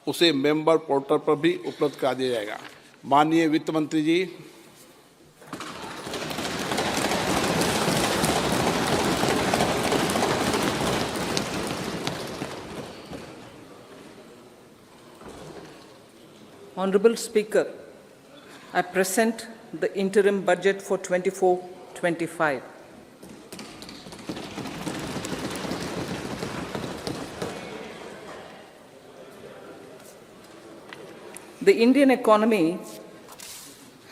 उसे member portal पर भी उपलब्ध करा दिया जाएगा। माननीय वित्त मंत्री जी, Honorable Speaker, I present the interim budget for 24-25. The Indian economy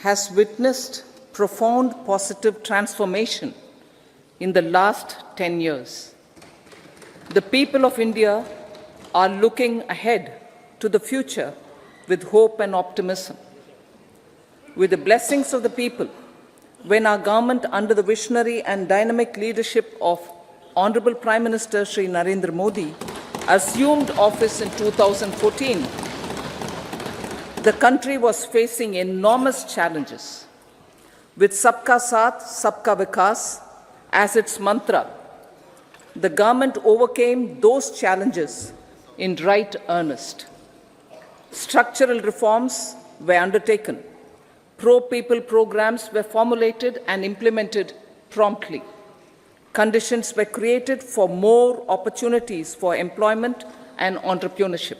has witnessed profound positive transformation in the last 10 years. The people of India are looking ahead to the future with hope and optimism. With the blessings of the people, when our government, under the visionary and dynamic leadership of Honorable Prime Minister Shri Narendra Modi, assumed office in 2014, the country was facing enormous challenges. With Sabka Saath, Sabka Vikas as its mantra, the government overcame those challenges in right earnest. Structural reforms were undertaken. Pro-people programs were formulated and implemented promptly. Conditions were created for more opportunities for employment and entrepreneurship.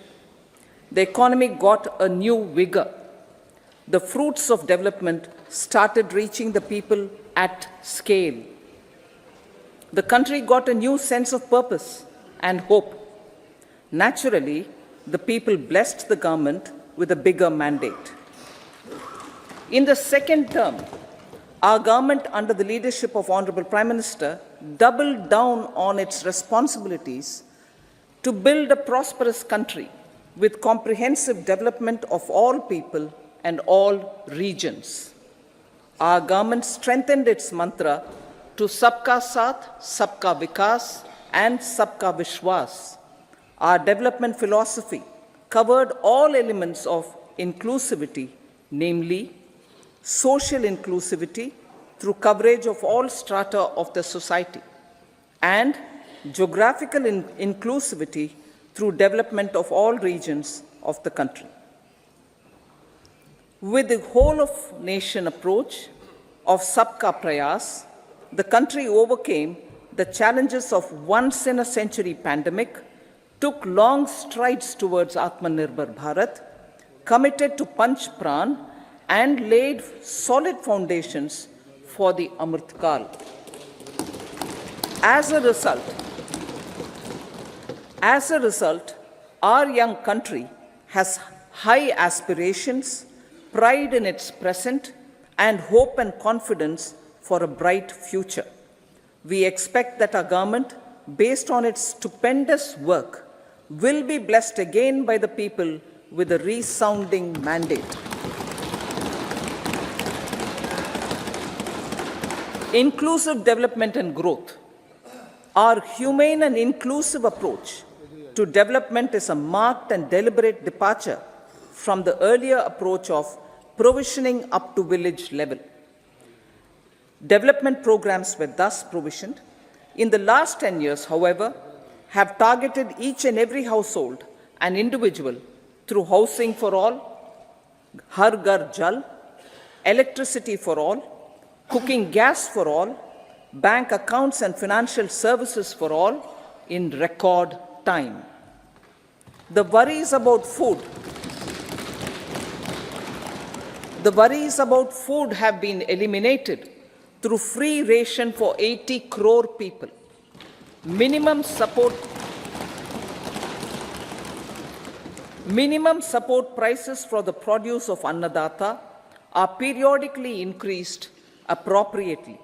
The economy got a new vigor. The fruits of development started reaching the people at scale. The country got a new sense of purpose and hope. Naturally, the people blessed the government with a bigger mandate. In the second term, our government, under the leadership of Honorable Prime Minister, doubled down on its responsibilities to build a prosperous country with comprehensive development of all people and all regions. Our government strengthened its mantra to Sabka Saath, Sabka Vikas, and Sabka Vishwas. Our development philosophy covered all elements of inclusivity, namely social inclusivity through coverage of all strata of the society, and geographical inclusivity through development of all regions of the country. With the whole of nation approach of Sabka Prayas, the country overcame the challenges of once-in-a-century pandemic, took long strides towards Atmanirbhar Bharat, committed to Panch Pran, and laid solid foundations for the Amrit Kal. As a result, our young country has high aspirations, pride in its present, and hope and confidence for a bright future. We expect that our government, based on its stupendous work, will be blessed again by the people with a resounding mandate. Inclusive development and growth. Our humane and inclusive approach to development is a marked and deliberate departure from the earlier approach of provisioning up to village level. Development programs were thus provisioned. In the last 10 years, however, have targeted each and every household and individual through housing for all, Har Ghar Jal, electricity for all, cooking gas for all, bank accounts and financial services for all in record time. The worries about food have been eliminated through free ration for 80 crore people. Minimum support prices for the produce of Annadata are periodically increased appropriately.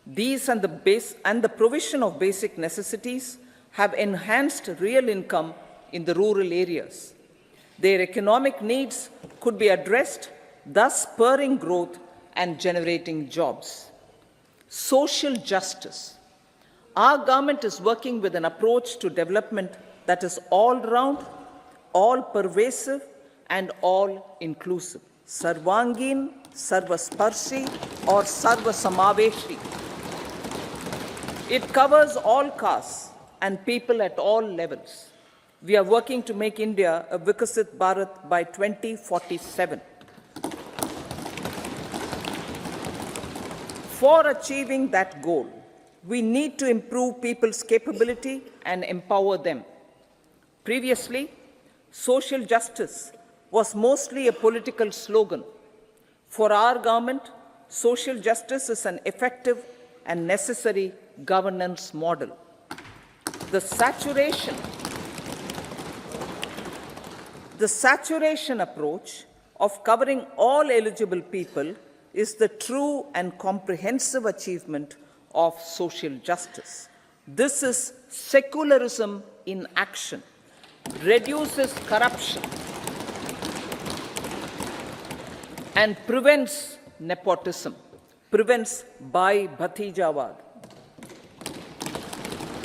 These and the provision of basic necessities have enhanced real income in the rural areas. Their economic needs could be addressed, thus spurring growth and generating jobs. Social justice. Our government is working with an approach to development that is all-round, all-pervasive, and all-inclusive. Sarvangin, Sarvasparshi, or Sarvasamaveshi. It covers all castes and people at all levels. We are working to make India a Vikasit Bharat by 2047. For achieving that goal, we need to improve people's capability and empower them. Previously, social justice was mostly a political slogan. For our government, social justice is an effective and necessary governance model. The saturation approach of covering all eligible people is the true and comprehensive achievement of social justice. This is secularism in action, reduces corruption, and prevents nepotism, prevents Bhai Bhatijawad.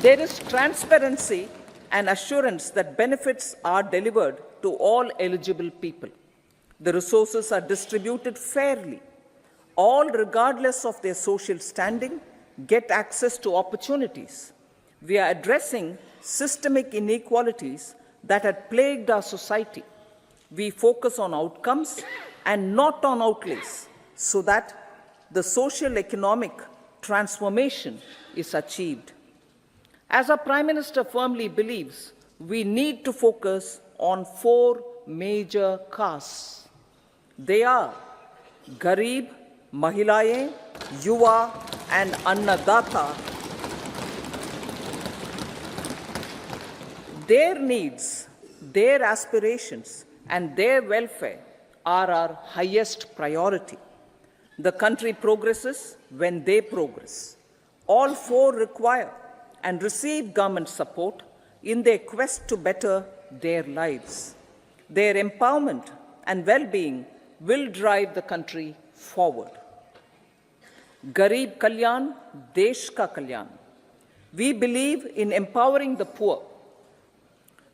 There is transparency and assurance that benefits are delivered to all eligible people. The resources are distributed fairly. All, regardless of their social standing, get access to opportunities. We are addressing systemic inequalities that had plagued our society. We focus on outcomes and not on outlays, so that the social economic transformation is achieved. As our Prime Minister firmly believes, we need to focus on 4 major castes. They are Garib, Mahilaye, Yuva, and Annadata. Their needs, their aspirations, and their welfare are our highest priority. The country progresses when they progress. All 4 require and receive government support in their quest to better their lives. Their empowerment and well-being will drive the country forward. Garib Kalyan, Desh Ka Kalyan. We believe in empowering the poor.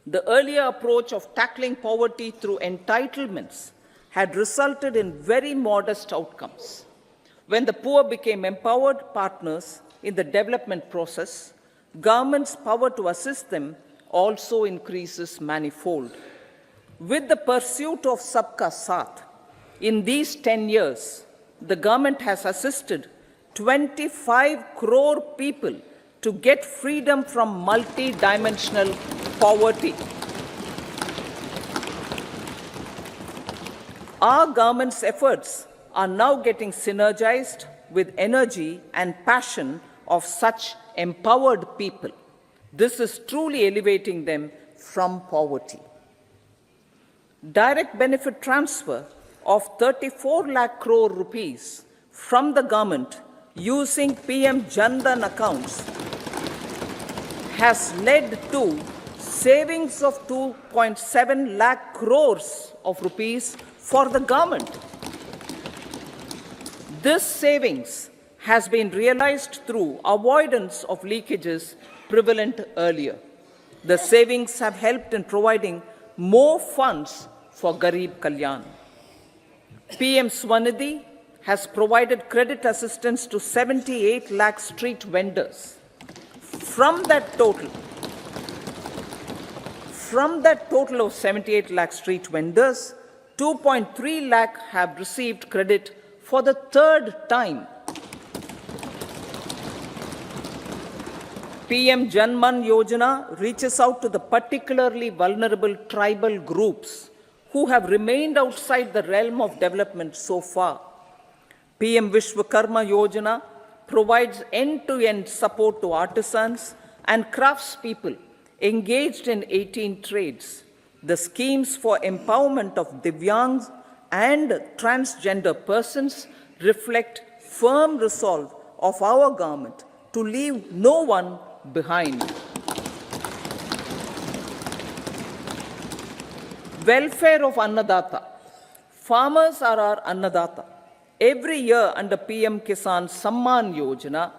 The earlier approach of tackling poverty through entitlements had resulted in very modest outcomes. When the poor became empowered partners in the development process, government's power to assist them also increases manifold. With the pursuit of Sabka Saath, in these 10 years, the government has assisted 25 crore people to get freedom from multi-dimensional poverty. Our government's efforts are now getting synergized with energy and passion of such empowered people. This is truly elevating them from poverty. Direct benefit transfer of 34 lakh crore rupees from the government using PM Jan Dhan accounts has led to savings of 2.7 lakh crores of rupees for the government. This savings has been realized through avoidance of leakages prevalent earlier. The savings have helped in providing more funds for Garib Kalyan. PM Swanidhi has provided credit assistance to 78 lakh street vendors. From that total of 78 lakh street vendors, 2.3 lakh have received credit for the 3rd time. PM Janman Yojana reaches out to the particularly vulnerable tribal groups who have remained outside the realm of development so far. PM Vishwakarma Yojana provides end-to-end support to artisans and craftspeople engaged in 18 trades. The schemes for empowerment of Divyangs and transgender persons reflect firm resolve of our government to leave no one behind. Welfare of Annadata. Farmers are our Annadata. Every year under PM Kisan Samman Yojana,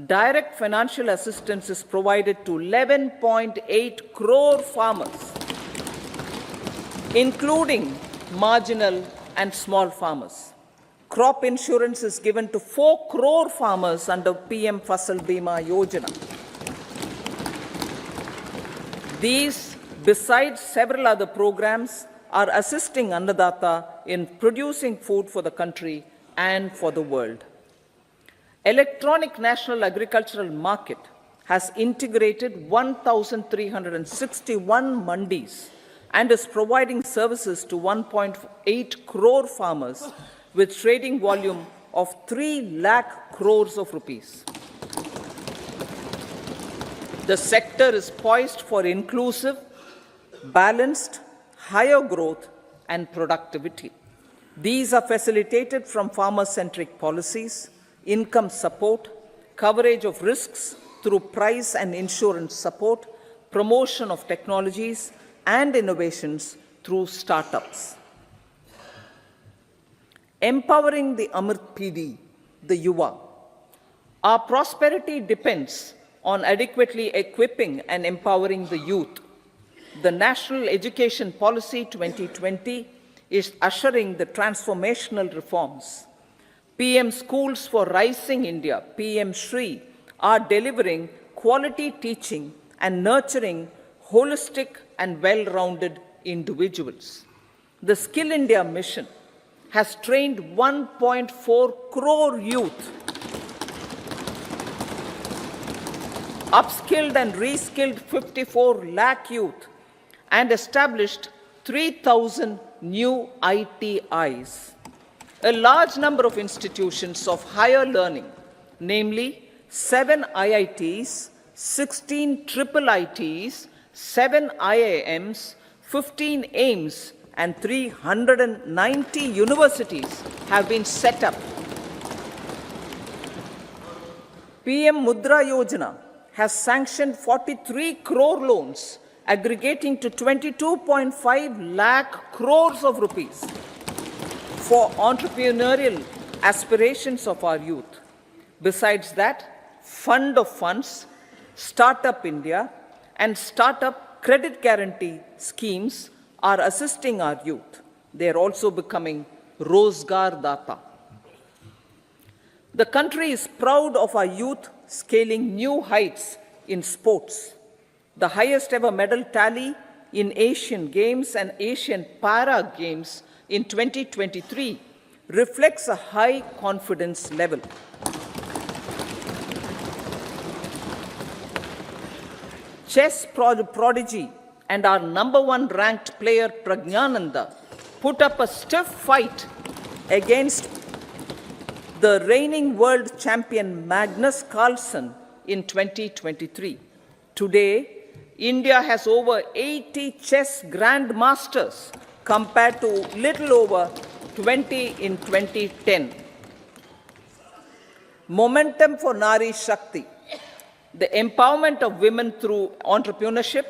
direct financial assistance is provided to 11.8 crore farmers, including marginal and small farmers. Crop insurance is given to 4 crore farmers under PM Fasal Bima Yojana. These besides several other programs, are assisting Annadata in producing food for the country and for the world. Electronic National Agricultural Market has integrated 1,361 mandis and is providing services to 1.8 crore farmers with trading volume of 3 lakh crores of rupees. The sector is poised for inclusive, balanced, higher growth and productivity. These are facilitated from farmer-centric policies, income support, coverage of risks through price and insurance support, promotion of technologies and innovations through startups. Empowering the Amrit PD, the Yuva. Our prosperity depends on adequately equipping and empowering the youth. The National Education Policy 2020 is ushering the transformational reforms. PM Schools for Rising India, PM Shri, are delivering quality teaching and nurturing holistic and well-rounded individuals. The Skill India mission has trained 1.4 crore youth, upskilled and reskilled 54 lakh youth, and established 3,000 new ITIs. A large number of institutions of higher learning, namely 7 IITs, 16 triple ITs, 7 IIMs, 15 AIMS, and 390 universities have been set up. PM Mudra Yojana has sanctioned 43 crore loans aggregating to 22.5 lakh crores of rupees for entrepreneurial aspirations of our youth. Besides that, Fund of Funds, Startup India, and Startup Credit Guarantee schemes are assisting our youth. They are also becoming Rozgar Data. The country is proud of our youth scaling new heights in sports. The highest ever medal tally in Asian Games and Asian Para Games in 2023 reflects a high confidence level. Chess prodigy and our #1 ranked player Pragyananda put up a stiff fight against the reigning world champion Magnus Carlsen in 2023. Today, India has over 80 chess grandmasters compared to little over 20 in 2010. Momentum for Nari Shakti. The empowerment of women through entrepreneurship,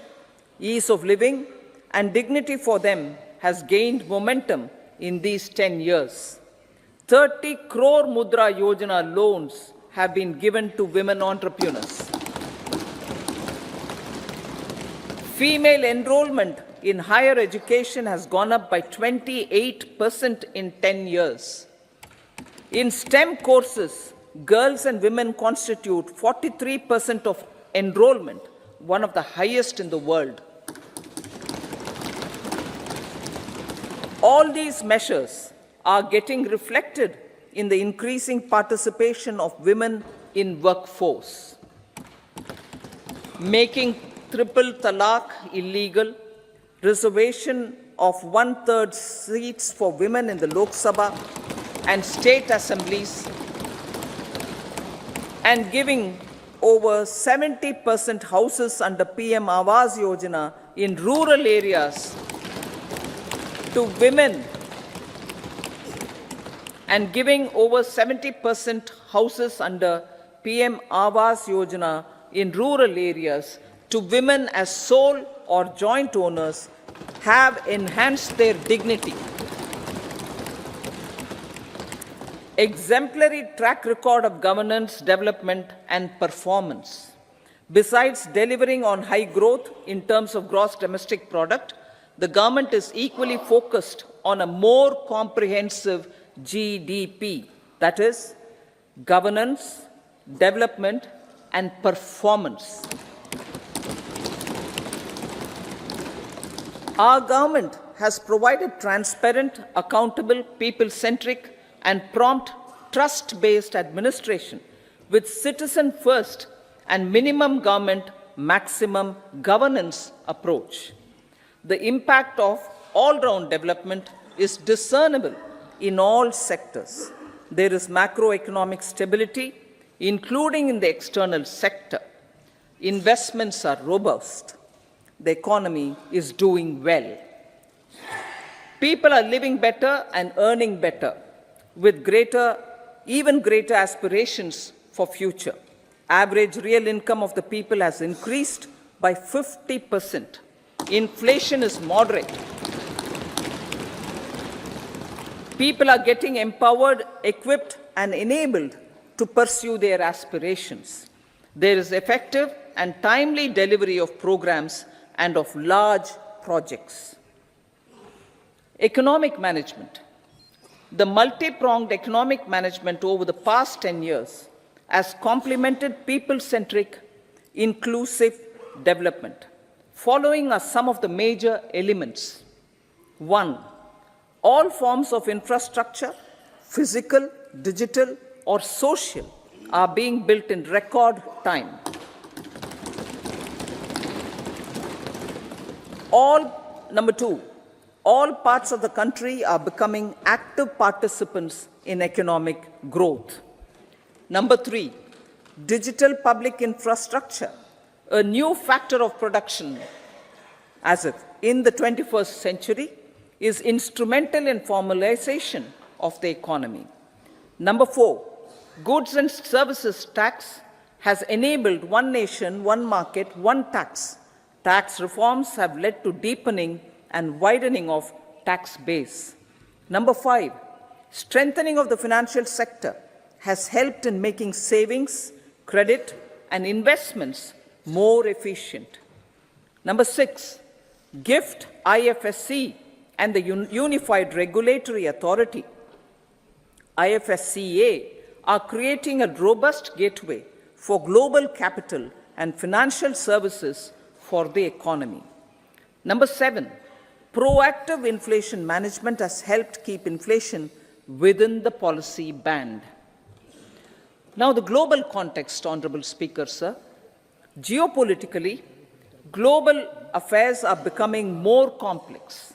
ease of living, and dignity for them has gained momentum in these 10 years. 30 crore Mudra Yojana loans have been given to women entrepreneurs. Female enrollment in higher education has gone up by 28% in 10 years. In STEM courses, girls and women constitute 43% of enrollment, one of the highest in the world. All these measures are getting reflected in the increasing participation of women in workforce. Making triple talaq illegal, reservation of 1/3 seats for women in the Lok Sabha and state assemblies, and giving over 70% houses under PM Awas Yojana in rural areas to women, and giving over 70% houses under PM Awas Yojana in rural areas to women as sole or joint owners have enhanced their dignity. Exemplary track record of governance, development, and performance. Besides delivering on high growth in terms of gross domestic product, the government is equally focused on a more comprehensive GDP, that is, governance, development, and performance. Our government has provided transparent, accountable, people-centric, and prompt, trust-based administration with citizen-first and minimum government, maximum governance approach. The impact of all-round development is discernible in all sectors. There is macroeconomic stability, including in the external sector. Investments are robust. The economy is doing well. People are living better and earning better, with even greater aspirations for future. Average real income of the people has increased by 50%. Inflation is moderate. People are getting empowered, equipped, and enabled to pursue their aspirations. There is effective and timely delivery of programs and of large projects. Economic management. The multi-pronged economic management over the past 10 years has complemented people-centric, inclusive development. Following are some of the major elements. 1. All forms of infrastructure, physical, digital, or social, are being built in record time. Number 2, all parts of the country are becoming active participants in economic growth. Number 3, digital public infrastructure, a new factor of production as if in the 21st century, is instrumental in formalization of the economy. Number 4, goods and services tax has enabled one nation, one market, one tax. Tax reforms have led to deepening and widening of tax base. Number 5, strengthening of the financial sector has helped in making savings, credit, and investments more efficient. Number 6, GIFT, IFSC, and the Unified Regulatory Authority, IFSCA, are creating a robust gateway for global capital and financial services for the economy. Number 7, proactive inflation management has helped keep inflation within the policy band. Now, the global context, Honorable Speaker, sir. Geopolitically, global affairs are becoming more complex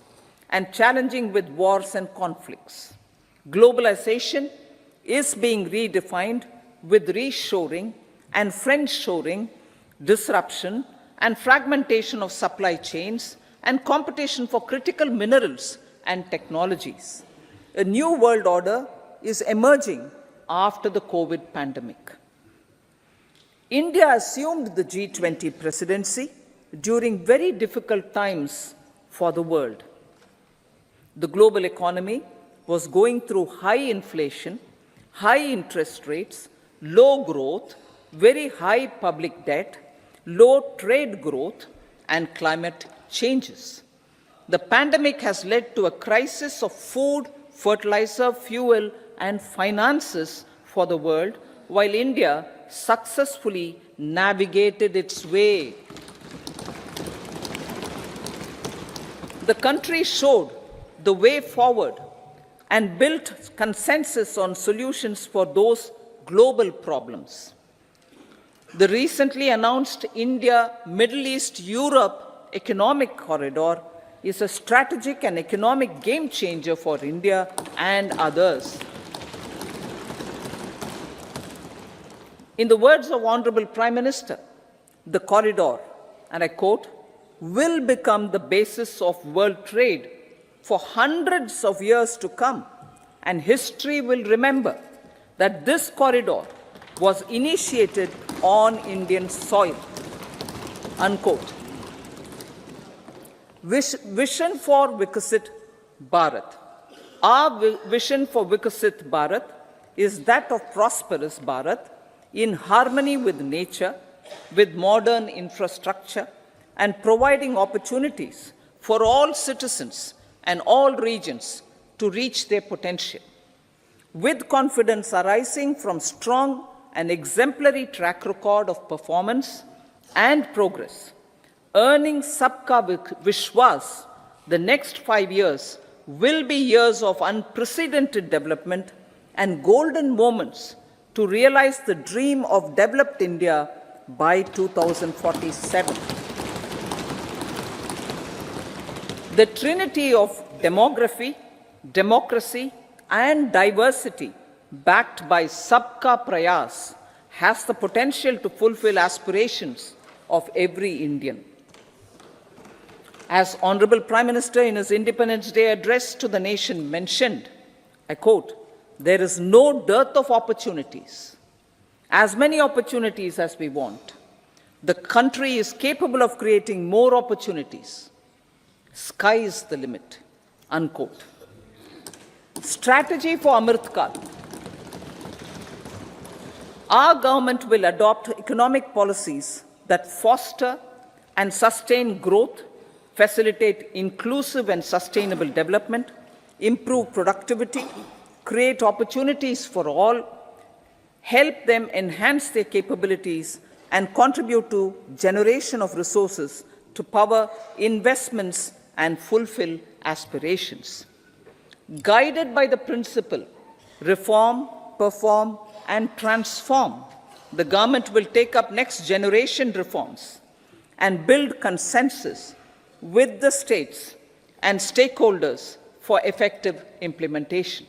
and challenging with wars and conflicts. Globalization is being redefined with reshoring and friendshoring, disruption and fragmentation of supply chains, and competition for critical minerals and technologies. A new world order is emerging after the COVID pandemic. India assumed the G20 presidency during very difficult times for the world. The global economy was going through high inflation, high interest rates, low growth, very high public debt, low trade growth, and climate changes. The pandemic has led to a crisis of food, fertilizer, fuel, and finances for the world, while India successfully navigated its way. The country showed the way forward and built consensus on solutions for those global problems. The recently announced India-Middle East-Europe economic corridor is a strategic and economic game changer for India and others. In the words of Honorable Prime Minister, the corridor, and I quote, will become the basis of world trade for hundreds of years to come, and history will remember that this corridor was initiated on Indian soil, unquote. Vision for Vikasit Bharat. Our vision for Vikasit Bharat is that of prosperous Bharat in harmony with nature, with modern infrastructure, and providing opportunities for all citizens and all regions to reach their potential. With confidence arising from strong and exemplary track record of performance and progress, earning Sabka Vishwas The next 5 years will be years of unprecedented development and golden moments to realize the dream of developed India by 2047. The trinity of demography, democracy, and diversity, backed by Sabka Prayas, has the potential to fulfill aspirations of every Indian. As Honorable Prime Minister in his Independence Day address to the nation mentioned, I quote, "There is no dearth of opportunities, as many opportunities as we want. The country is capable of creating more opportunities. Sky is the limit," unquote. Strategy for Amrit Kal. Our government will adopt economic policies that foster and sustain growth, facilitate inclusive and sustainable development, improve productivity, create opportunities for all, help them enhance their capabilities, and contribute to generation of resources to power investments and fulfill aspirations. Guided by the principle, reform, perform, and transform, the government will take up next generation reforms and build consensus with the states and stakeholders for effective implementation.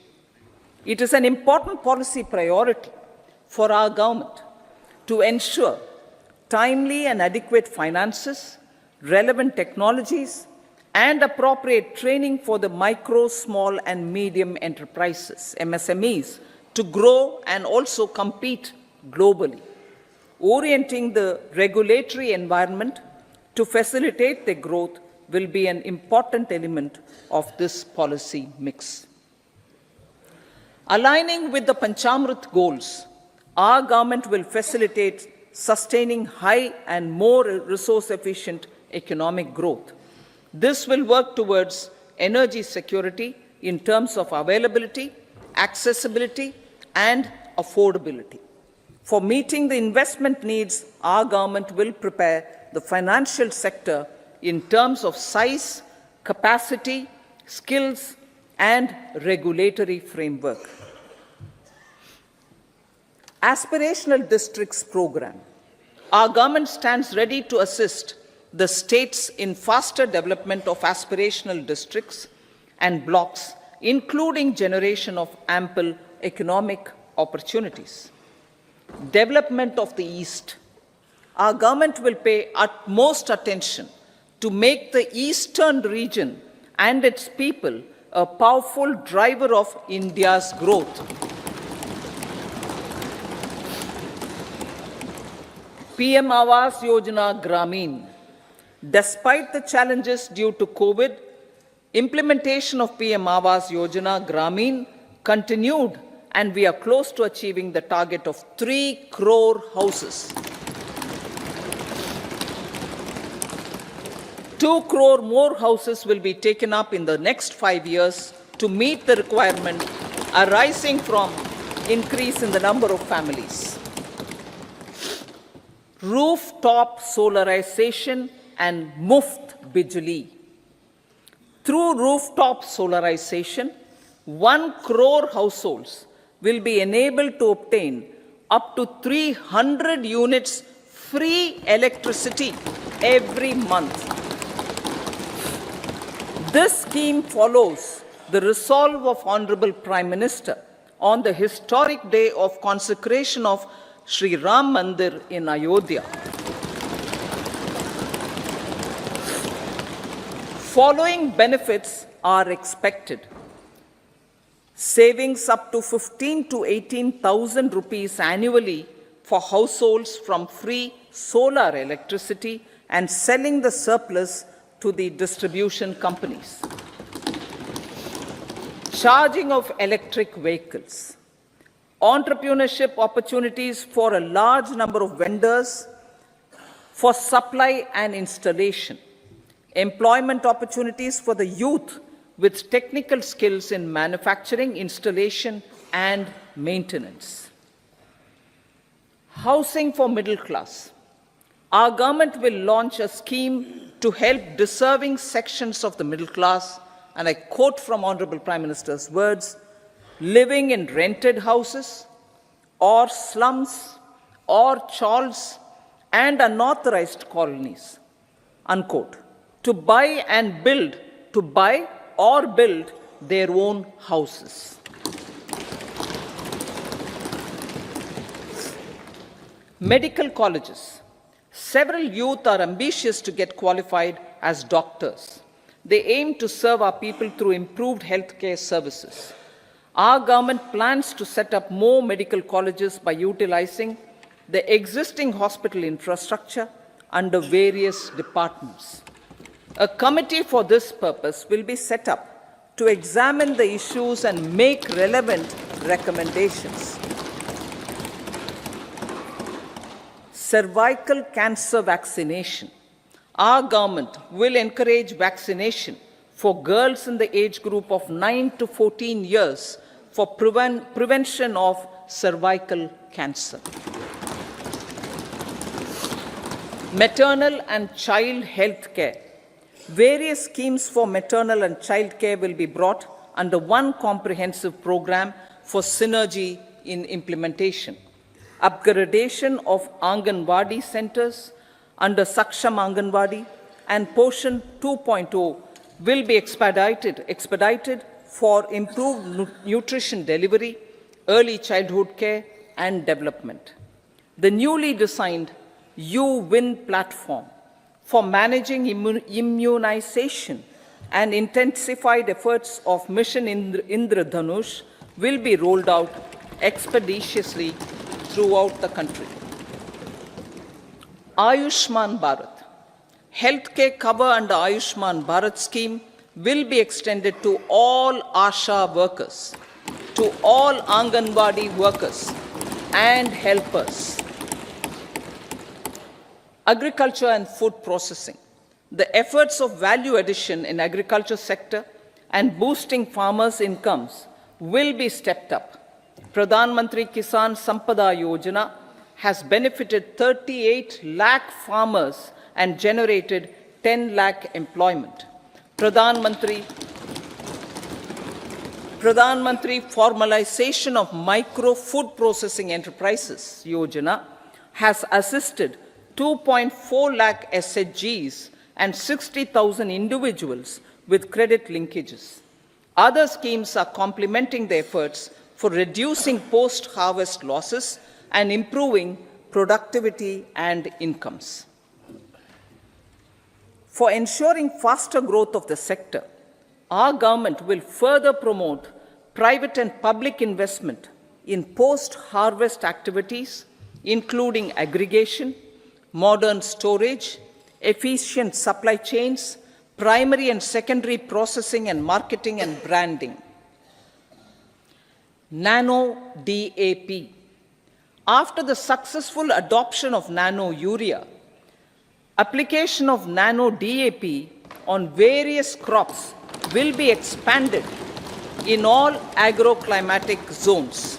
It is an important policy priority for our government to ensure timely and adequate finances, relevant technologies, and appropriate training for the micro, small, and medium enterprises, MSMEs, to grow and also compete globally. Orienting the regulatory environment to facilitate their growth will be an important element of this policy mix. Aligning with the Panchamrit goals, our government will facilitate sustaining high and more resource-efficient economic growth. This will work towards energy security in terms of availability, accessibility, and affordability. For meeting the investment needs, our government will prepare the financial sector in terms of size, capacity, skills, and regulatory framework. Aspirational Districts Program. Our government stands ready to assist the states in faster development of aspirational districts and blocks, including generation of ample economic opportunities. Development of the East. Our government will pay utmost attention to make the eastern region and its people a powerful driver of India's growth. PM Awas Yojana Gramin. Despite the challenges due to COVID, implementation of PM Awas Yojana Gramin continued, and we are close to achieving the target of 3 crore houses. 2 crore more houses will be taken up in the next 5 years to meet the requirement arising from increase in the number of families. Rooftop solarization and Muft Bijli. Through rooftop solarization, 1 crore households will be enabled to obtain up to 300 units free electricity every month. This scheme follows the resolve of Honorable Prime Minister on the historic day of consecration of Sri Ram Mandir in Ayodhya. Following benefits are expected. Savings up to 15 to 18,000 rupees annually for households from free solar electricity and selling the surplus to the distribution companies. Charging of electric vehicles. Entrepreneurship opportunities for a large number of vendors for supply and installation. Employment opportunities for the youth with technical skills in manufacturing, installation, and maintenance. Housing for middle class. Our government will launch a scheme to help deserving sections of the middle class, and I quote from Honorable Prime Minister's words, living in rented houses or slums or chawls and unauthorized colonies, unquote, to buy or build their own houses. Medical colleges. Several youth are ambitious to get qualified as doctors. They aim to serve our people through improved healthcare services. Our government plans to set up more medical colleges by utilizing the existing hospital infrastructure under various departments. A committee for this purpose will be set up to examine the issues and make relevant recommendations. Cervical cancer vaccination. Our government will encourage vaccination for girls in the age group of 9 to 14 years for prevention of cervical cancer. Maternal and child health care. Various schemes for maternal and child care will be brought under one comprehensive program for synergy in implementation. Upgradation of Anganwadi centers under Saksham Anganwadi and Poshan 2.0 will be expedited for improved nutrition delivery, early childhood care and development. The newly designed U-Win platform for managing immunization and intensified efforts of Mission Indradhanush will be rolled out expeditiously throughout the country. Ayushman Bharat. Healthcare cover under Ayushman Bharat scheme will be extended to all ASHA workers, to all Anganwadi workers and helpers. Agriculture and food processing. The efforts of value addition in agriculture sector and boosting farmers' incomes will be stepped up. Pradhan Mantri Kisan Sampada Yojana has benefited 38 lakh farmers and generated 10 lakh employment. Pradhan Mantri Formalization of Micro Food Processing Enterprises Yojana has assisted 2.4 lakh SHGs and 60,000 individuals with credit linkages. Other schemes are complementing the efforts for reducing post-harvest losses and improving productivity and incomes. For ensuring faster growth of the sector, our government will further promote private and public investment in post-harvest activities, including aggregation, modern storage, efficient supply chains, primary and secondary processing and marketing and branding. Nano DAP. After the successful adoption of nano urea, application of nano DAP on various crops will be expanded in all agroclimatic zones.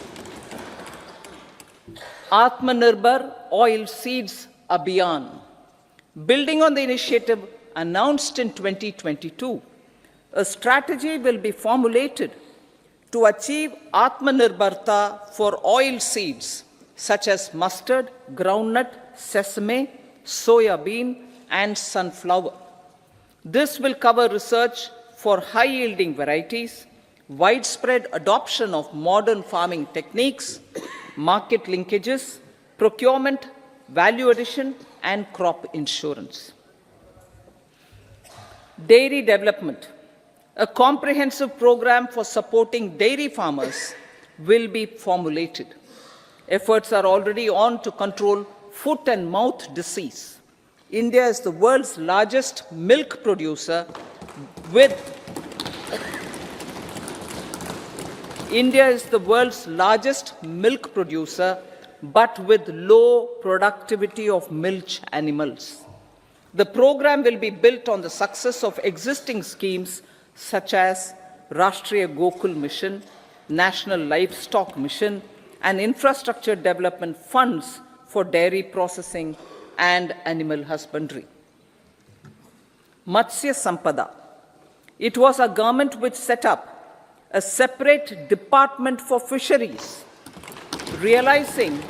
Atmanirbhar Oil Seeds Abhiyan. Building on the initiative announced in 2022, a strategy will be formulated to achieve Atmanirbharta for oil seeds such as mustard, groundnut, sesame, soya bean, and sunflower. This will cover research for high-yielding varieties, widespread adoption of modern farming techniques, market linkages, procurement, value addition, and crop insurance. Dairy development. A comprehensive program for supporting dairy farmers will be formulated. Efforts are already on to control foot and mouth disease. India is the world's largest milk producer but with low productivity of milch animals. The program will be built on the success of existing schemes such as Rashtriya Gokul Mission, National Livestock Mission, and infrastructure development funds for dairy processing and animal husbandry. Matsya Sampada. It was our government which set up a separate department for fisheries, realizing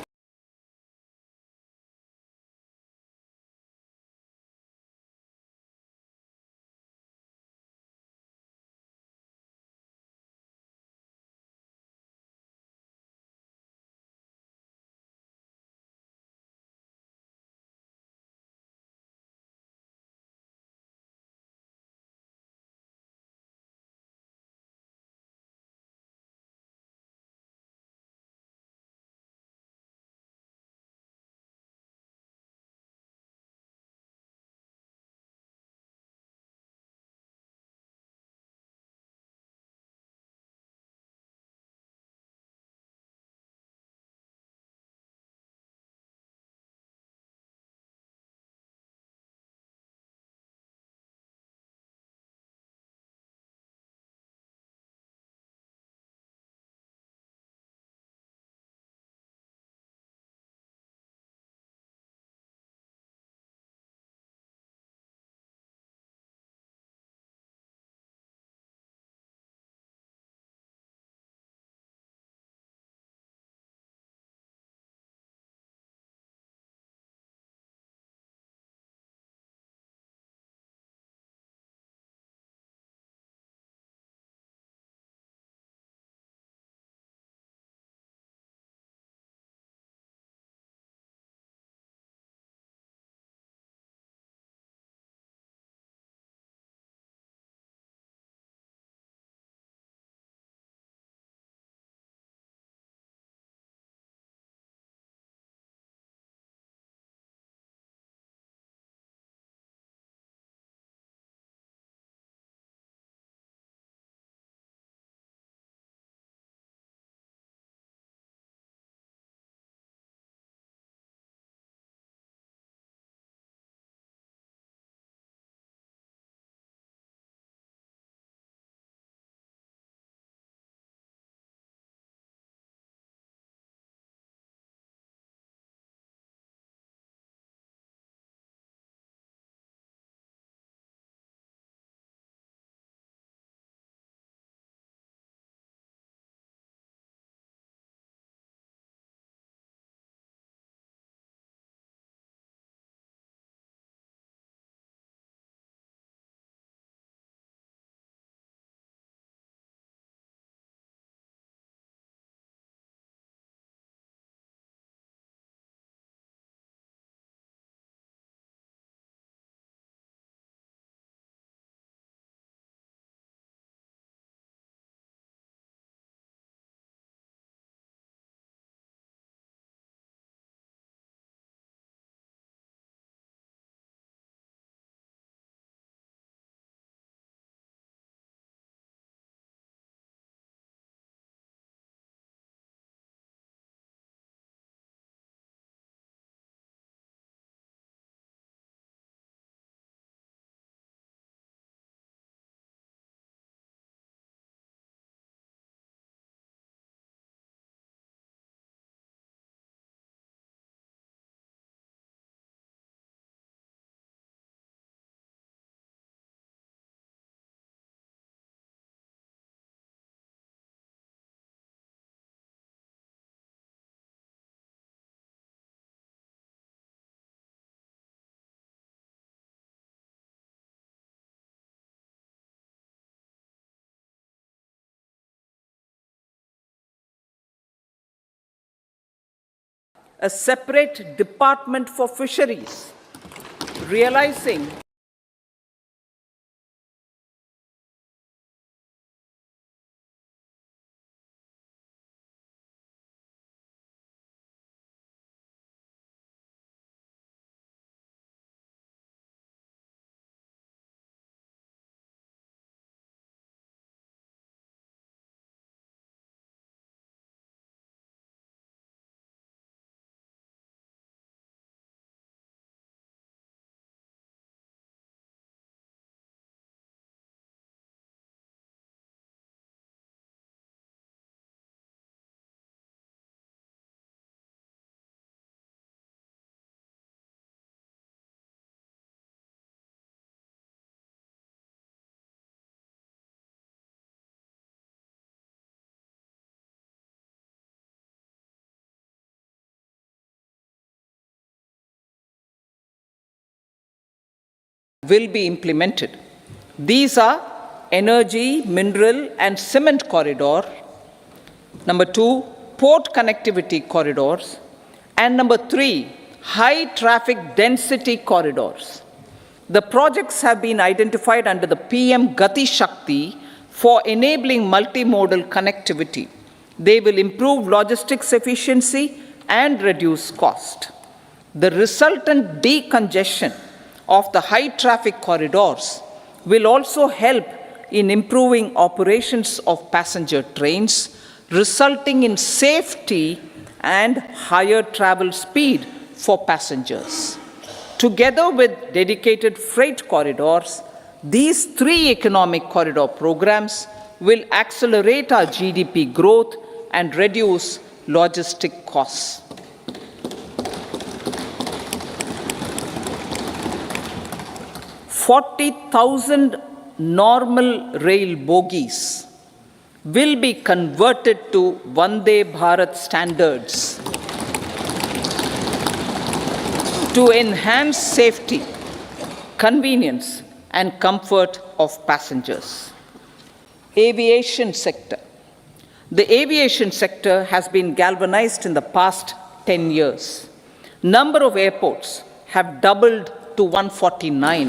a separate department for fisheries, realizing will be implemented. These are energy, mineral, and cement corridor. Number 2, port connectivity corridors. And number 3, high traffic density corridors. The projects have been identified under the PM Gati Shakti for enabling multimodal connectivity. They will improve logistics efficiency and reduce cost. The resultant decongestion of the high traffic corridors will also help in improving operations of passenger trains, resulting in safety and higher travel speed for passengers. Together with dedicated freight corridors, these 3 economic corridor programs will accelerate our GDP growth and reduce logistic costs. $40,000 normal rail bogies will be converted to Vande Bharat standards to enhance safety, convenience, and comfort of passengers. Aviation sector. The aviation sector has been galvanized in the past 10 years. Number of airports have doubled to 149.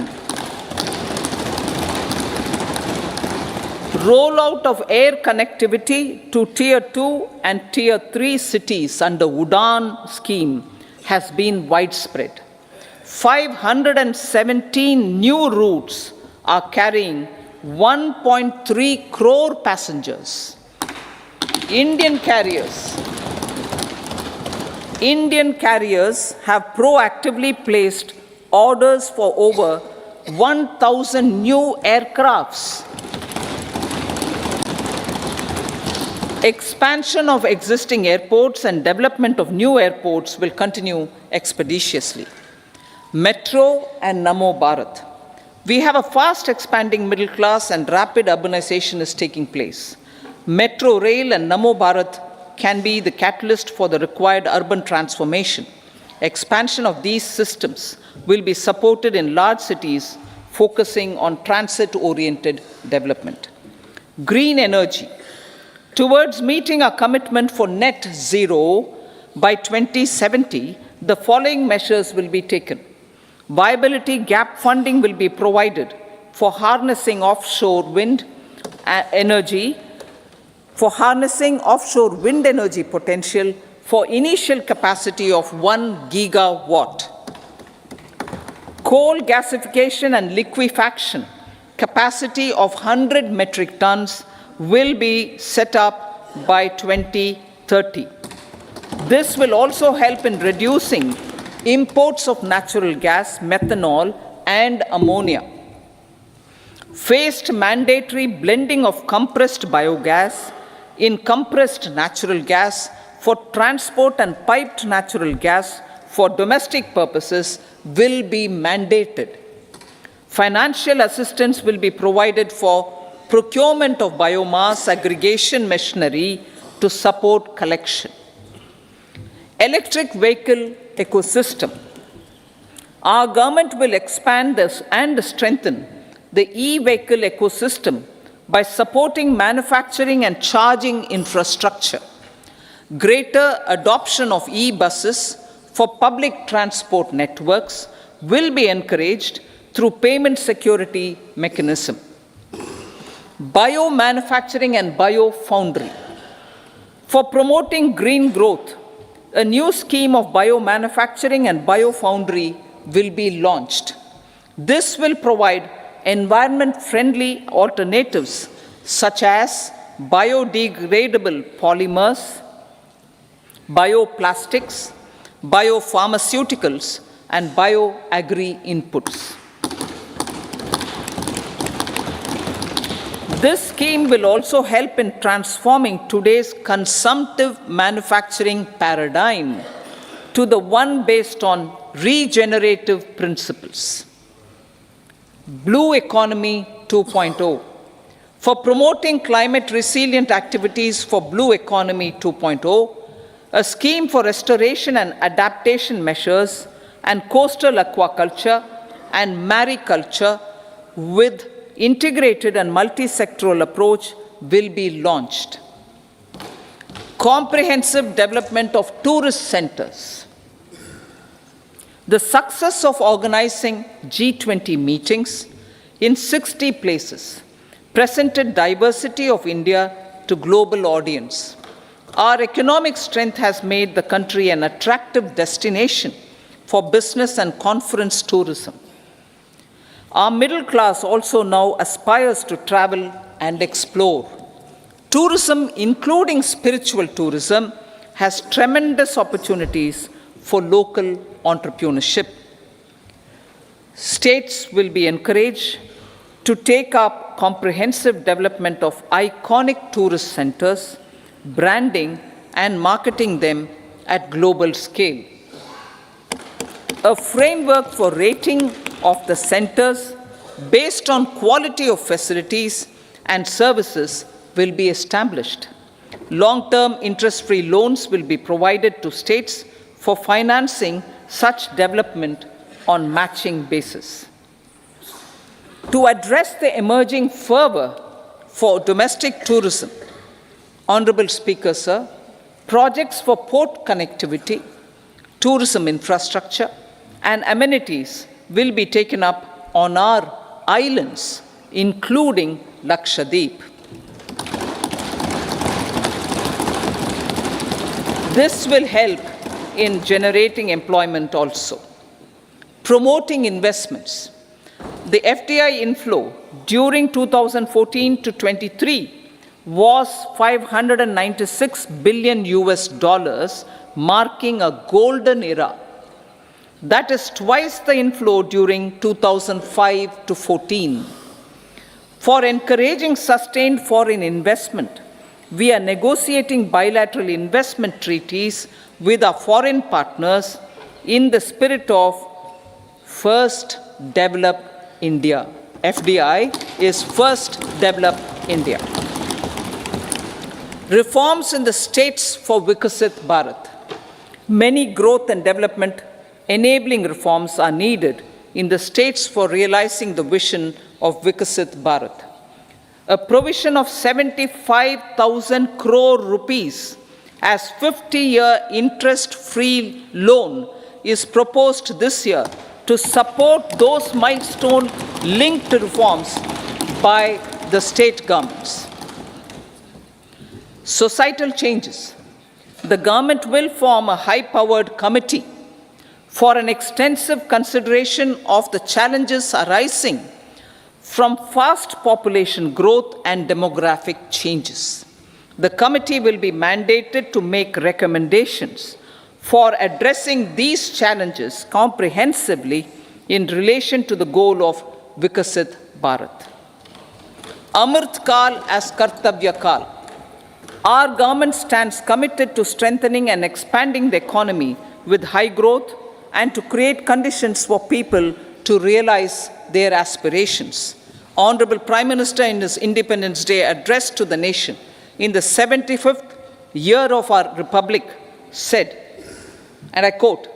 Rollout of air connectivity to Tier 2 and Tier 3 cities under UDAN scheme has been widespread. 517 new routes are carrying 1.3 crore passengers. Indian carriers have proactively placed orders for over 1,000 new aircrafts. Expansion of existing airports and development of new airports will continue expeditiously. Metro and Namo Bharat. We have a fast expanding middle class and rapid urbanization is taking place. Metro rail and Namo Bharat can be the catalyst for the required urban transformation. Expansion of these systems will be supported in large cities, focusing on transit-oriented development. Green energy. Towards meeting our commitment for net zero by 2070, the following measures will be taken. Viability gap funding will be provided for harnessing offshore wind energy, potential for initial capacity of 1 gigawatt. Coal gasification and liquefaction capacity of 100 metric tons will be set up by 2030. This will also help in reducing imports of natural gas, methanol, and ammonia. Phased mandatory blending of compressed biogas in compressed natural gas for transport and piped natural gas for domestic purposes will be mandated. Financial assistance will be provided for procurement of biomass aggregation machinery to support collection. Electric vehicle ecosystem. Our government will expand this and strengthen the e-vehicle ecosystem by supporting manufacturing and charging infrastructure. Greater adoption of e-buses for public transport networks will be encouraged through payment security mechanism. Biomanufacturing and biofoundry. For promoting green growth, a new scheme of biomanufacturing and biofoundry will be launched. This will provide environment-friendly alternatives such as biodegradable polymers, bioplastics, biopharmaceuticals, and bioagri-inputs. This scheme will also help in transforming today's consumptive manufacturing paradigm to the one based on regenerative principles. Blue Economy 2.0. For promoting climate resilient activities for Blue Economy 2.0, a scheme for restoration and adaptation measures and coastal aquaculture and mariculture with integrated and multi-sectoral approach will be launched. Comprehensive development of tourist centers. The success of organizing G20 meetings in 60 places presented diversity of India to global audience. Our economic strength has made the country an attractive destination for business and conference tourism. Our middle class also now aspires to travel and explore. Tourism, including spiritual tourism, has tremendous opportunities for local entrepreneurship. States will be encouraged to take up comprehensive development of iconic tourist centers, branding and marketing them at global scale. A framework for rating of the centers based on quality of facilities and services will be established. Long-term interest-free loans will be provided to states for financing such development on matching basis. To address the emerging fervor for domestic tourism, Honorable Speaker, sir, projects for port connectivity, tourism infrastructure, and amenities will be taken up on our islands, including Lakshadweep. This will help in generating employment also. Promoting investments. The FDI inflow during 2014 to 23 was $596 billion US, marking a golden era. That is twice the inflow during 2005 to 14. For encouraging sustained foreign investment, we are negotiating bilateral investment treaties with our foreign partners in the spirit of First Develop India. FDI is First Develop India. Reforms in the states for Vikasit Bharat. Many growth and development enabling reforms are needed in the states for realizing the vision of Vikasit Bharat. A provision of 75,000 crore rupees as 50-year interest-free loan is proposed this year to support those milestone-linked reforms by the state governments. Societal changes. The government will form a high-powered committee for an extensive consideration of the challenges arising from fast population growth and demographic changes. The committee will be mandated to make recommendations for addressing these challenges comprehensively in relation to the goal of Vikasit Bharat. Amrit Kal as Kartavya Kal. Our government stands committed to strengthening and expanding the economy with high growth and to create conditions for people to realize their aspirations. Honorable Prime Minister, in his Independence Day address to the nation in the 75th year of our Republic, said, and I quote,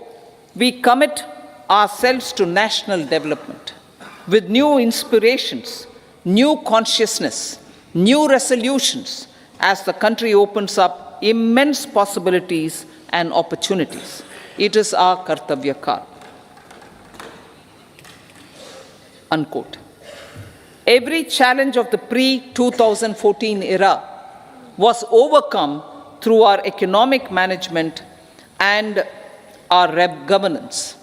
"We commit ourselves to national development with new inspirations, new consciousness, new resolutions as the country opens up immense possibilities and opportunities. It is our Kartavya Kal." Unquote. Every challenge of the pre-2014 era was overcome through our economic management and our governance.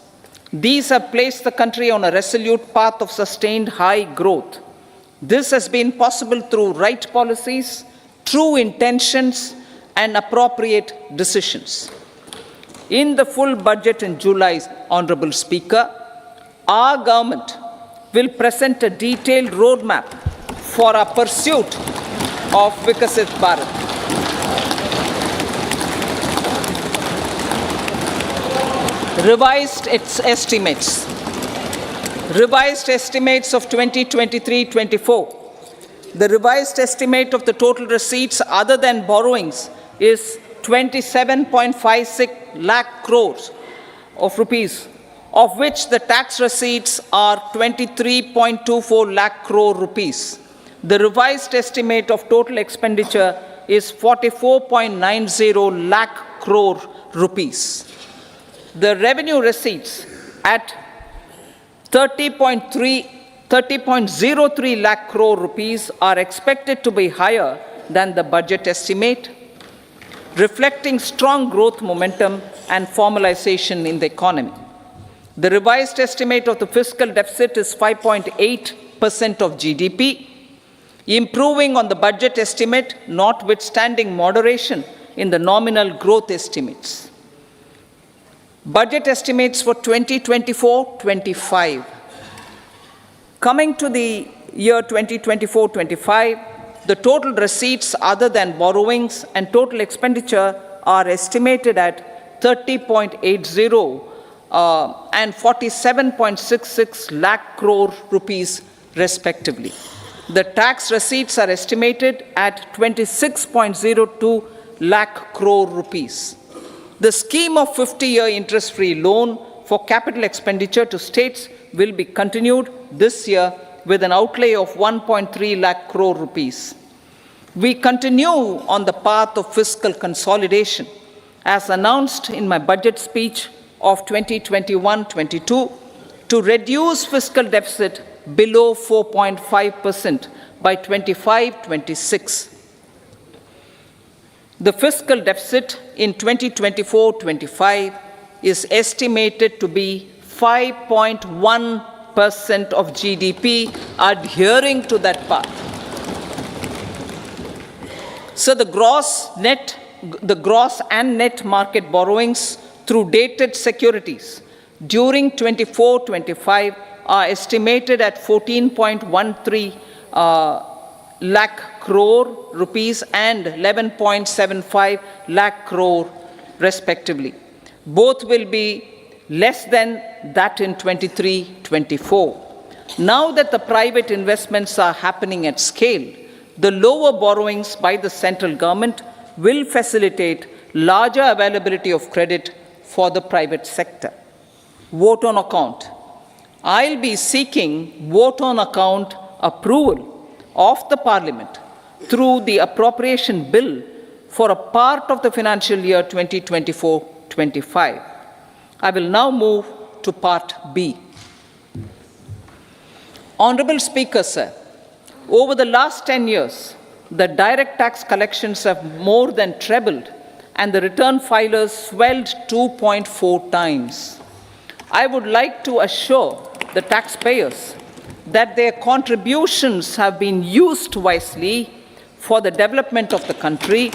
These have placed the country on a resolute path of sustained high growth. This has been possible through right policies, true intentions, and appropriate decisions. In the full budget in July, Honorable Speaker, our government will present a detailed roadmap for our pursuit of Vikasit Bharat. Revised estimates. Revised estimates of 2023-24. The revised estimate of the total receipts other than borrowings is 27.56 lakh crores of rupees of which the tax receipts are 23.24 lakh crore rupees. The revised estimate of total expenditure is 44.90 lakh crore rupees. The revenue receipts at 30.03 lakh crore rupees are expected to be higher than the budget estimate, reflecting strong growth momentum and formalization in the economy. The revised estimate of the fiscal deficit is 5.8% of GDP, improving on the budget estimate, notwithstanding moderation in the nominal growth estimates. Budget estimates for 2024-25. Coming to the year 2024-25, the total receipts other than borrowings and total expenditure are estimated at 30.80 and 47.66 lakh crore rupees respectively. The tax receipts are estimated at 26.02 lakh crore rupees. The scheme of 50-year interest-free loan for capital expenditure to states will be continued this year with an outlay of 1.3 lakh crore rupees. We continue on the path of fiscal consolidation, as announced in my budget speech of 2021-22, to reduce fiscal deficit below 4.5% by 25-26. The fiscal deficit in 2024-25 is estimated to be 5.1% of GDP, adhering to that path. So the gross and net market borrowings through dated securities during 24-25 are estimated at 14.13 lakh crore rupees and 11.75 lakh crore respectively. Both will be less than that in 23-24. Now that the private investments are happening at scale, the lower borrowings by the central government will facilitate larger availability of credit for the private sector. Vote on account. I'll be seeking vote on account approval of the Parliament through the appropriation bill for a part of the financial year 2024-25. I will now move to Part B. Honorable Speaker, sir, over the last 10 years, the direct tax collections have more than trebled and the return filers swelled 2.4 times. I would like to assure the taxpayers that their contributions have been used wisely for the development of the country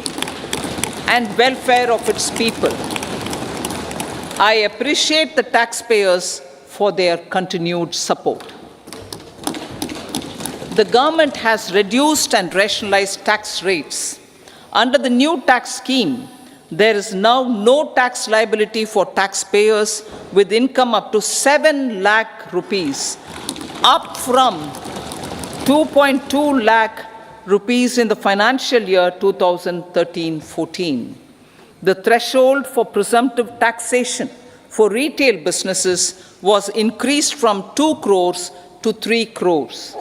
and welfare of its people. I appreciate the taxpayers for their continued support. The government has reduced and rationalized tax rates. Under the new tax scheme, there is now no tax liability for taxpayers with income up to 7 lakh rupees, up from 2.2 lakh rupees in the financial year 2013-14. The threshold for presumptive taxation for retail businesses was increased from 2 crores to 3 crores.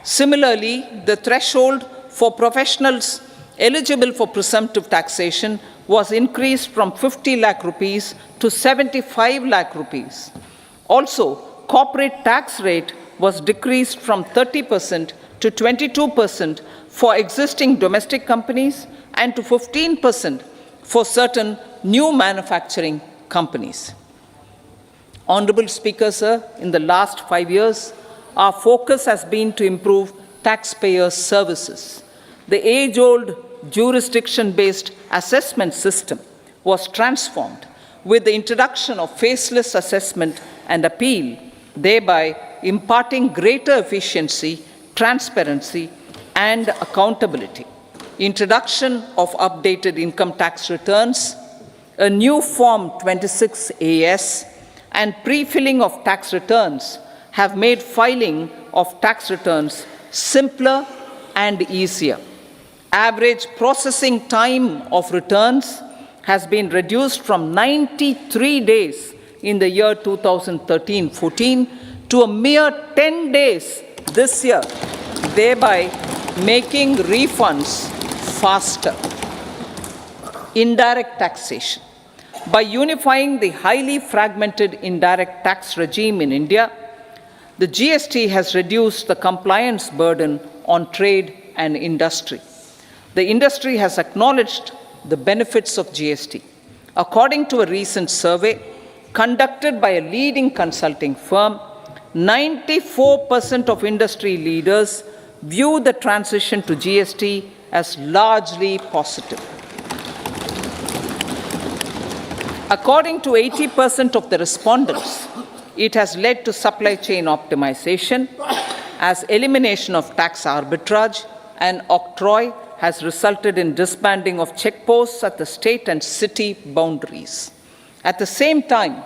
Similarly, the threshold for professionals eligible for presumptive taxation was increased from 50 lakh rupees to 75 lakh rupees. Also, corporate tax rate was decreased from 30% to 22% for existing domestic companies and to 15% for certain new manufacturing companies. Honorable Speaker, sir, in the last 5 years, our focus has been to improve taxpayer services. The age-old jurisdiction-based assessment system was transformed with the introduction of faceless assessment and appeal, thereby imparting greater efficiency, transparency, and accountability. Introduction of updated income tax returns, a new Form 26AS, and pre-filling of tax returns have made filing of tax returns simpler and easier. Average processing time of returns has been reduced from 93 days in the year 2013-14 to a mere 10 days this year, thereby making refunds faster. Indirect taxation. By unifying the highly fragmented indirect tax regime in India, the GST has reduced the compliance burden on trade and industry. The industry has acknowledged the benefits of GST. According to a recent survey conducted by a leading consulting firm, 94% of industry leaders view the transition to GST as largely positive. According to 80% of the respondents, it has led to supply chain optimization, as elimination of tax arbitrage and octroi has resulted in disbanding of checkposts at the state and city boundaries. At the same time,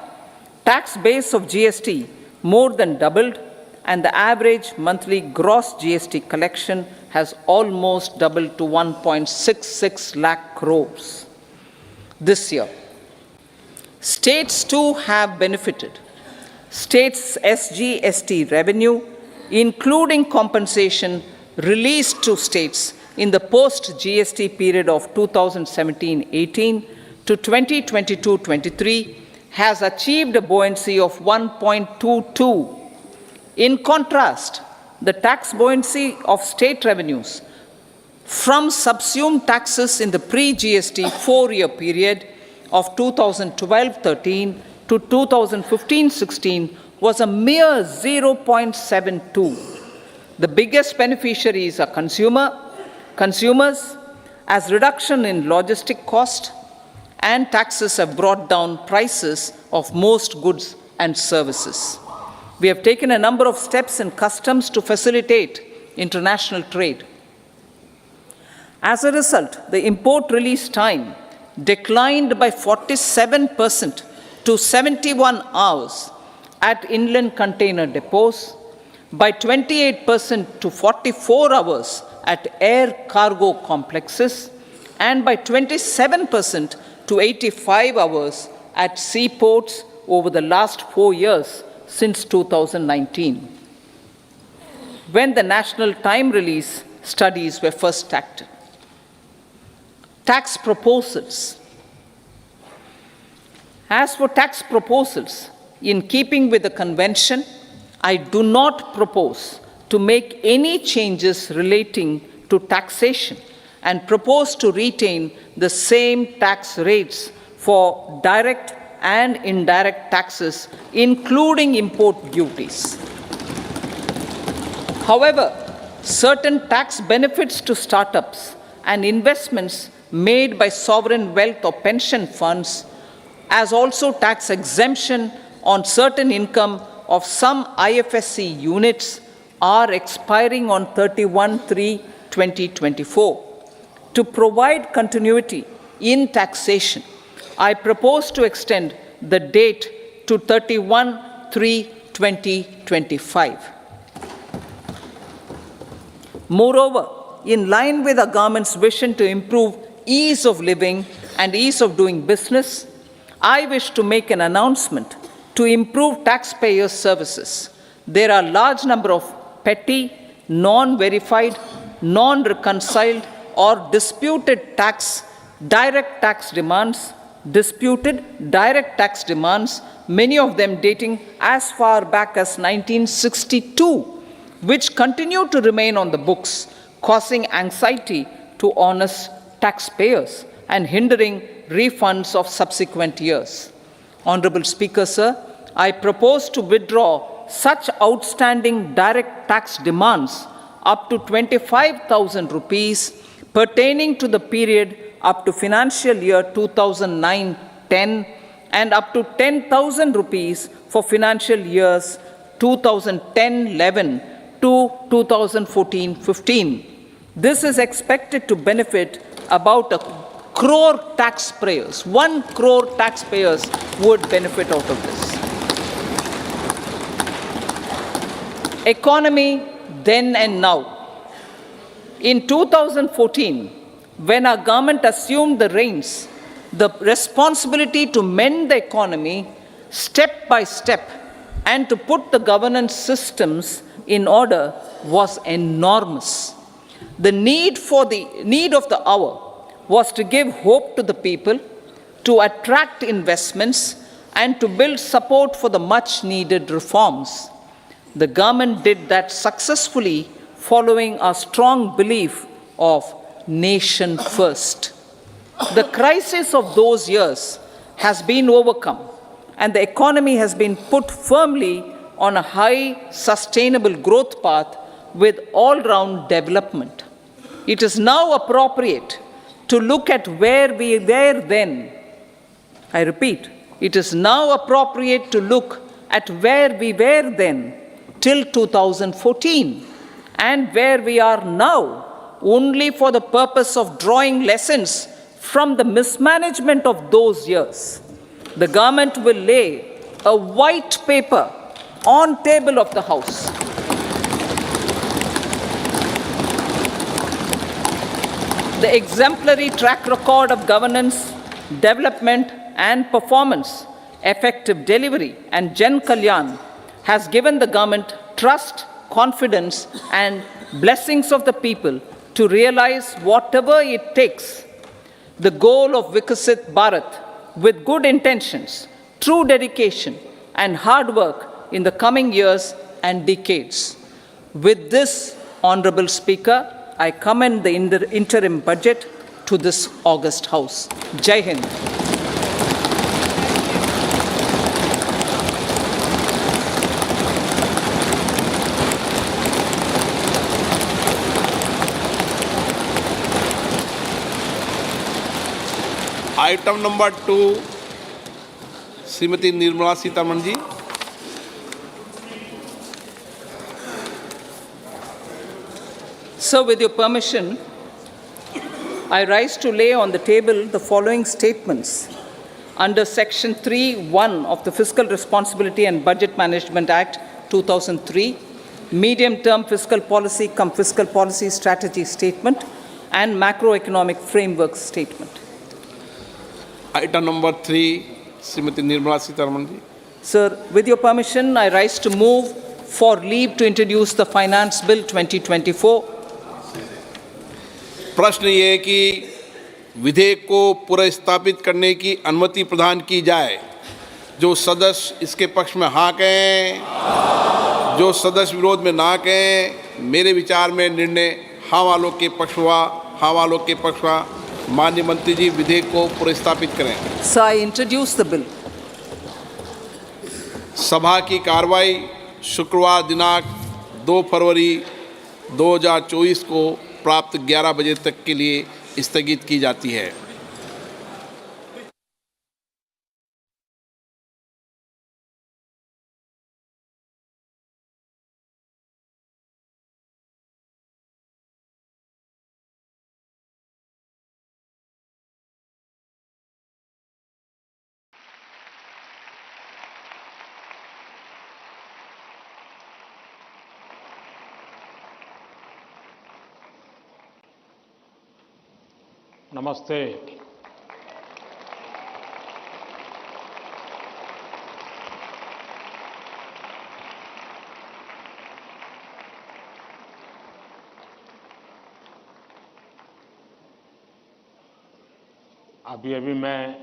tax base of GST more than doubled, and the average monthly gross GST collection has almost doubled to 1.66 lakh crores this year. States too have benefited. States' SGST revenue, including compensation released to states in the post-GST period of 2017-18 to 2022-23, has achieved a buoyancy of 1.22. In contrast, the tax buoyancy of state revenues from subsumed taxes in the pre-GST four-year period of 2012-13 to 2015-16 was a mere 0.72. The biggest beneficiaries are consumers, as reduction in logistic cost and taxes have brought down prices of most goods and services. We have taken a number of steps in customs to facilitate international trade. As a result, the import release time declined by 47% to 71 hours at inland container depots, by 28% to 44 hours at air cargo complexes, and by 27% to 85 hours at seaports over the last 4 years since 2019, when the national time release studies were first started. Tax proposals. As for tax proposals, in keeping with the convention, I do not propose to make any changes relating to taxation and propose to retain the same tax rates for direct and indirect taxes, including import duties. However, certain tax benefits to startups and investments made by sovereign wealth or pension funds, as also tax exemption on certain income of some IFSC units, are expiring on 31/3/2024. To provide continuity in taxation, I propose to extend the date to 31/3/2025. Moreover, in line with our government's vision to improve ease of living and ease of doing business, I wish to make an announcement to improve taxpayer services. There are a large number of petty, non-verified, non-reconciled, or disputed direct tax demands, many of them dating as far back as 1962, which continue to remain on the books, causing anxiety to honest taxpayers and hindering refunds of subsequent years. Honorable Speaker, sir, I propose to withdraw such outstanding direct tax demands up to 25,000 rupees pertaining to the period up to financial year 2009-10 and up to 10,000 rupees for financial years 2010-11 to 2014-15. This is expected to benefit about 1 crore taxpayers. 1 crore taxpayers would benefit out of this. Economy then and now. In 2014, when our government assumed the reins, the responsibility to mend the economy step by step and to put the governance systems in order was enormous. The need of the hour was to give hope to the people, to attract investments, and to build support for the much needed reforms. The government did that successfully, following our strong belief of nation first. The crisis of those years has been overcome, and the economy has been put firmly on a high, sustainable growth path with all-round development. It is now appropriate to look at where we were then. I repeat, it is now appropriate to look at where we were then till 2014 and where we are now, only for the purpose of drawing lessons from the mismanagement of those years. The government will lay a white paper on table of the House. The exemplary track record of governance, development, and performance, effective delivery, and Jan Kalyan has given the government trust, confidence, and blessings of the people to realize whatever it takes, the goal of Vikasit Bharat, with good intentions, true dedication, and hard work in the coming years and decades. With this, Honorable Speaker, I commend the interim budget to this august House. Jai Hind. Item number 2 Shrimati Nirmala Sitharaman ji. So, with your permission, I rise to lay on the table the following statements under Section 3(1) of the Fiscal Responsibility and Budget Management Act 2003, Medium-Term Fiscal Policy cum Fiscal Policy Strategy Statement and Macroeconomic Framework Statement. Item number 3 Shrimati Nirmala Sitharaman ji. Sir, with your permission, I rise to move for leave to introduce the Finance Bill 2024. प्रश्न ये है कि विधेयक को पुनर्स्थापित करने की अनुमति प्रदान की जाए। जो सदस्य इसके पक्ष में हाँ कहें, जो सदस्य विरोध में ना कहें। मेरे विचार में निर्णय हाँ वालों के पक्ष हुआ, हाँ वालों के पक्ष हुआ। माननीय मंत्री जी विधेयक को पुनर्स्थापित करें। So I introduce the bill. सभा की कार्रवाई शुक्रवार दिनांक 2 फरवरी 2024 को प्राप्त 11 बजे तक के लिए स्थगित की जाती है। नमस्ते। अभी मैं